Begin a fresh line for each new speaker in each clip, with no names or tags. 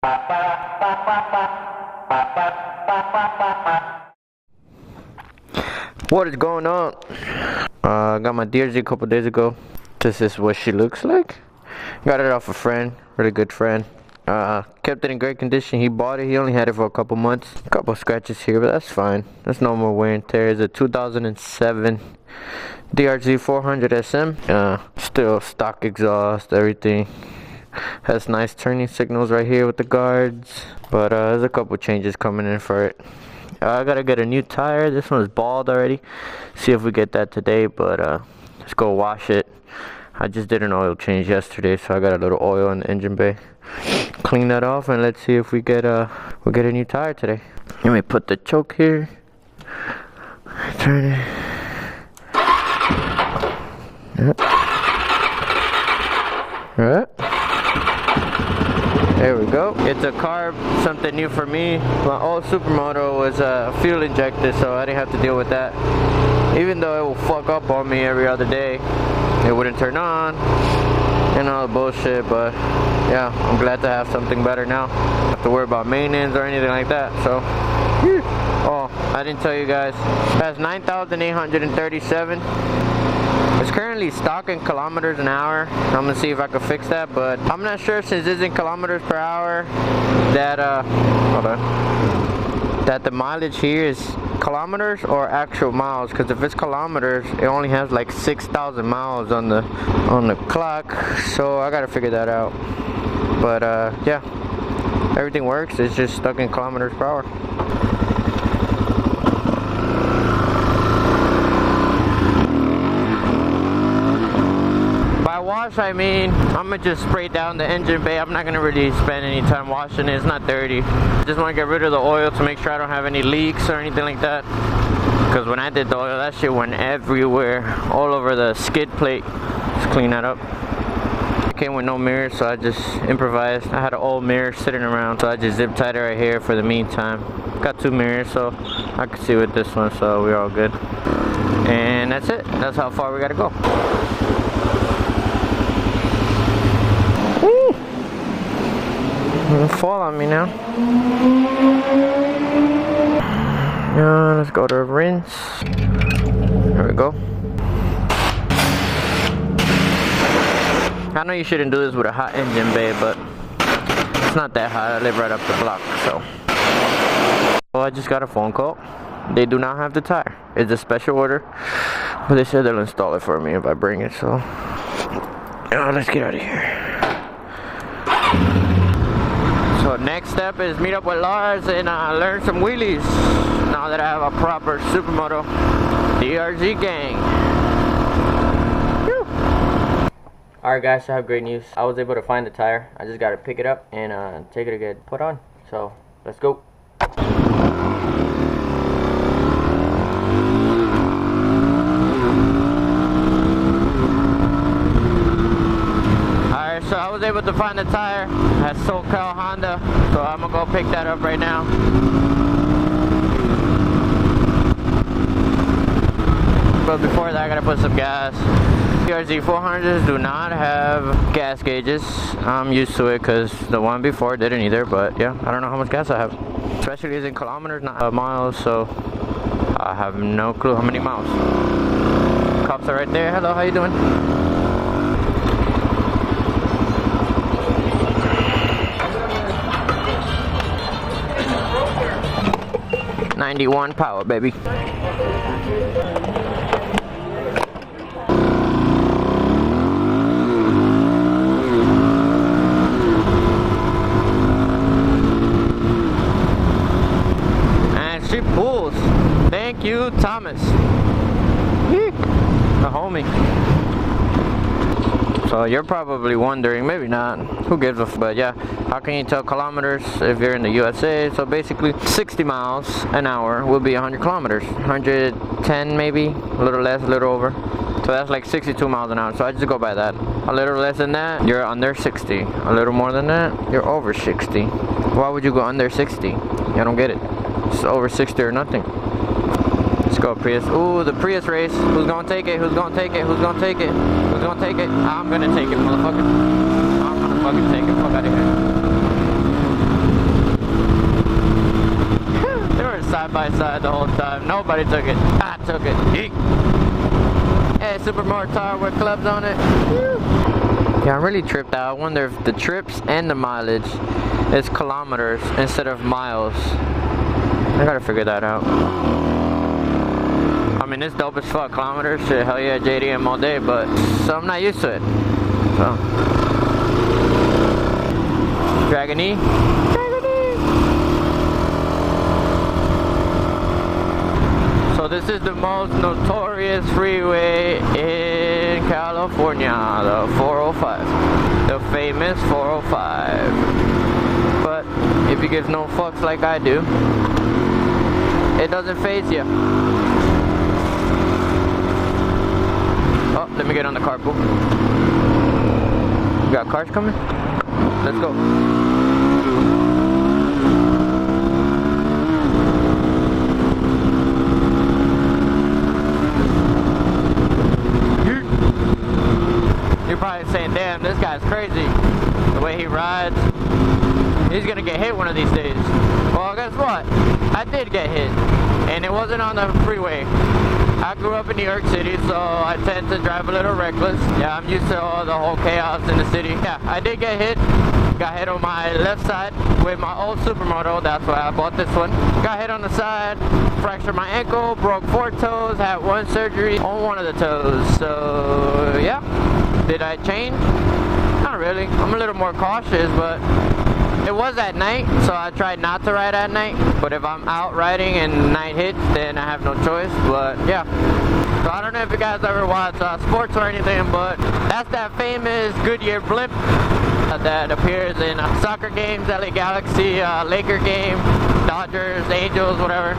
What is going on? Got my DRZ a couple days ago. This is what she looks like. Got it off a friend, really good friend. Kept it in great condition. He bought it. He only had it for a couple months. A couple scratches here, but that's fine. That's normal wear and tear. It's a 2007 DRZ400SM. Still stock exhaust, everything. Has nice turning signals right here with the guards. But there's a couple changes coming in for it. I gotta get a new tire. This one's bald already. See if we get that today, but let's go wash it. I just did an oil change yesterday, so I got a little oil in the engine bay. Clean that off and let's see if we get a new tire today. Let me put the choke here. Turn it. Yep. Alright. There we go. It's a carb, something new for me. My old Supermoto was fuel injected, so I didn't have to deal with that. Even though it will fuck up on me every other day, it wouldn't turn on and all the bullshit. But yeah, I'm glad to have something better now. Don't have to worry about maintenance or anything like that. So, oh, I didn't tell you guys. That's 9,837. It's currently stock in kilometers an hour. I'm gonna see if I can fix that, but I'm not sure since it's in kilometers per hour that hold on, that the mileage here is kilometers or actual miles. Because if it's kilometers, it only has like 6,000 miles on the clock. So I gotta figure that out. But yeah, everything works. It's just stuck in kilometers per hour. Wash, I mean, I'm gonna just spray down the engine bay. I'm not gonna really spend any time washing it. It's not dirty. Just want to get rid of the oil to make sure I don't have any leaks or anything like that. Because when I did the oil, that shit went everywhere, all over the skid plate. Just clean that up. It came with no mirrors, so I just improvised. I had an old mirror sitting around, so I just zip tied it right here for the meantime. Got 2 mirrors, so I could see with this one, so we're all good. And that's it. That's how far we gotta go. It'll fall on me now. Yeah, let's go to rinse. There we go. I know you shouldn't do this with a hot engine bay, but it's not that hot. I live right up the block, so. Well, I just got a phone call. They do not have the tire. It's a special order, but they said they'll install it for me if I bring it, so. Let's get out of here. So next step is meet up with Lars and learn some wheelies. Now that I have a proper Supermoto DRZ gang. Alright guys, so I have great news. I was able to find the tire. I just got to pick it up and take it to get put on. So let's go. So I was able to find the tire at SoCal Honda, so I'm gonna go pick that up right now. But before that, I gotta put some gas. DRZ400s do not have gas gauges. I'm used to it because the one before didn't either, but yeah, I don't know how much gas I have. Especially it's in kilometers, not miles, so I have no clue how many miles. Cops are right there. Hello, how you doing? 91 power, baby. And she pulls. Thank you, Thomas. The homie. So you're probably wondering, maybe not, who gives a f, but yeah, how can you tell kilometers if you're in the USA? So basically 60 miles an hour will be 100 kilometers, 110 maybe, a little less, a little over. So that's like 62 miles an hour, so I just go by that. A little less than that, you're under 60. A little more than that, you're over 60. Why would you go under 60? I don't get it. It's over 60 or nothing. Let's go, Prius. Ooh, the Prius race. Who's gonna take it? Who's gonna take it? Who's gonna take it? Who's gonna take it? I'm gonna take it, motherfucker. I'm gonna fucking take it. Fuck out of here. side by side the whole time. Nobody took it. I took it. Eek. Hey, Supermoto tire with clubs on it. Yeah, I'm really tripped out. I wonder if the trips and the mileage is kilometers instead of miles. I gotta figure that out. I mean, it's dope as fuck, kilometers. Shit, hell yeah, JDM all day, but so I'm not used to it. So, Dragon E. So this is the most notorious freeway in California, the 405. The famous 405. But if you give no fucks like I do, it doesn't faze you. Oh, let me get on the carpool. You got cars coming? Let's go. You're probably saying, damn, this guy's crazy. The way he rides. He's gonna get hit one of these days. Well, guess what? I did get hit. And it wasn't on the freeway. I grew up in New York City, so I tend to drive a little reckless. Yeah, I'm used to all the whole chaos in the city. Yeah, I did get hit. Got hit on my left side with my old Supermoto. That's why I bought this one. Got hit on the side, fractured my ankle, broke 4 toes, had 1 surgery on one of the toes. So, yeah. Did I change? Not really. I'm a little more cautious, but it was at night, so I tried not to ride at night. But if I'm out riding and night hits, then I have no choice. But yeah. So I don't know if you guys ever watch sports or anything, but that's that famous Goodyear blimp that appears in soccer games, LA Galaxy, Laker game, Dodgers, Angels, whatever.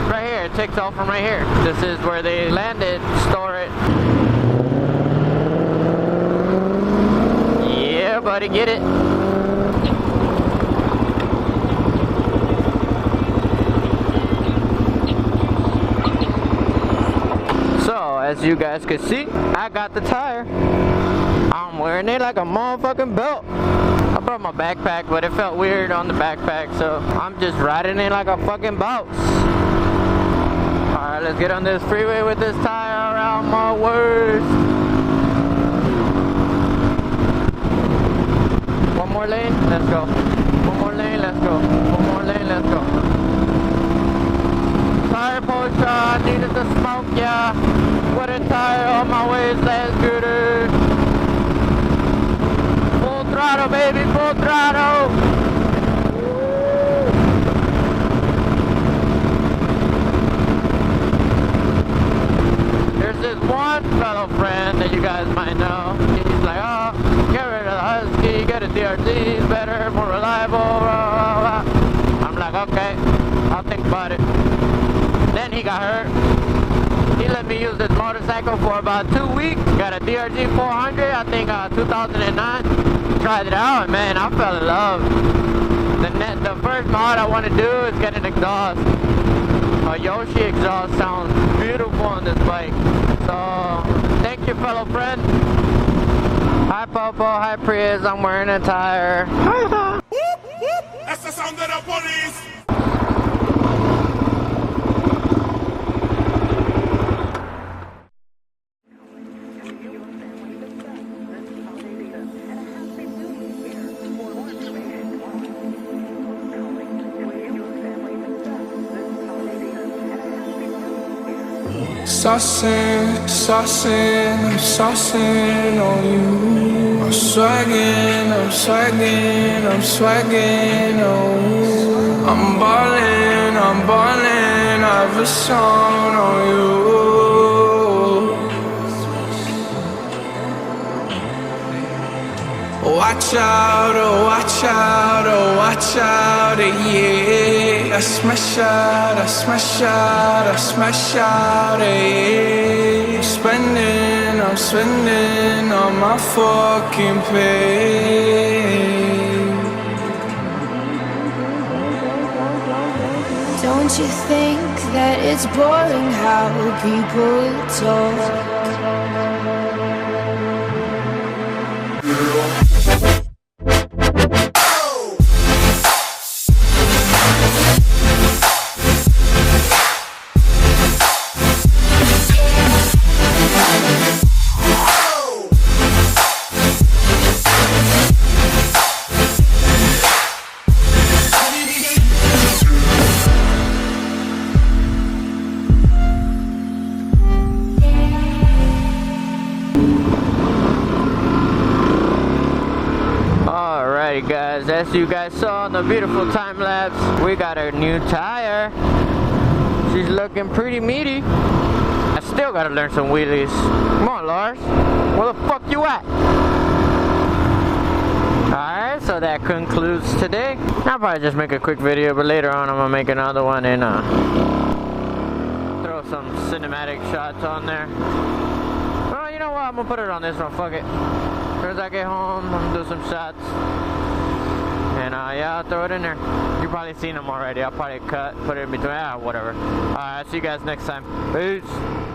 Right here, it takes off from right here. This is where they landed, store it. Yeah, buddy, get it. So, as you guys can see, I got the tire. I'm wearing it like a motherfucking belt. I brought my backpack, but it felt weird on the backpack, so I'm just riding it like a fucking boss. Alright, let's get on this freeway with this tire around my words. One more lane, let's go. One more lane, let's go. One more lane, let's go. Tire potion, needed to smoke, yeah. With a tire on my wasteland scooter. Full throttle, baby, full throttle. There's this one fellow friend that you guys might know. He's like, oh, get rid of the Husky, get a DRZ, it's better, more reliable, blah, blah, blah. I'm like, okay, I'll think about it. Then he got hurt. He let me use this motorcycle for about 2 weeks. Got a DRZ400, I think 2009. Tried it out, and man, I fell in love. The first mod I want to do is get an exhaust. A Yoshi exhaust sounds beautiful on this bike. So, thank you, fellow friend. Hi, Popo. Hi, Prius. I'm wearing a tire.
That's the sound of the police.
Saucing on you. I'm swagging on you. I'm ballin', I have a song on you. Watch out, yeah. I smash out, yeah. I'm spending on my fucking pay.
Don't you think that it's boring how people talk?
as you guys saw in the beautiful time lapse, we got a new tire. She's looking pretty meaty. I still gotta learn some wheelies. Come on, Lars. Where the fuck you at? Alright, so that concludes today. I'll probably just make a quick video, but later on I'm gonna make another one and throw some cinematic shots on there. Oh, you know what? I'm gonna put it on this one. Fuck it. As soon as I get home, I'm gonna do some shots. And yeah, I'll throw it in there. You've probably seen them already. I'll probably put it in between. Whatever. Alright, see you guys next time. Peace.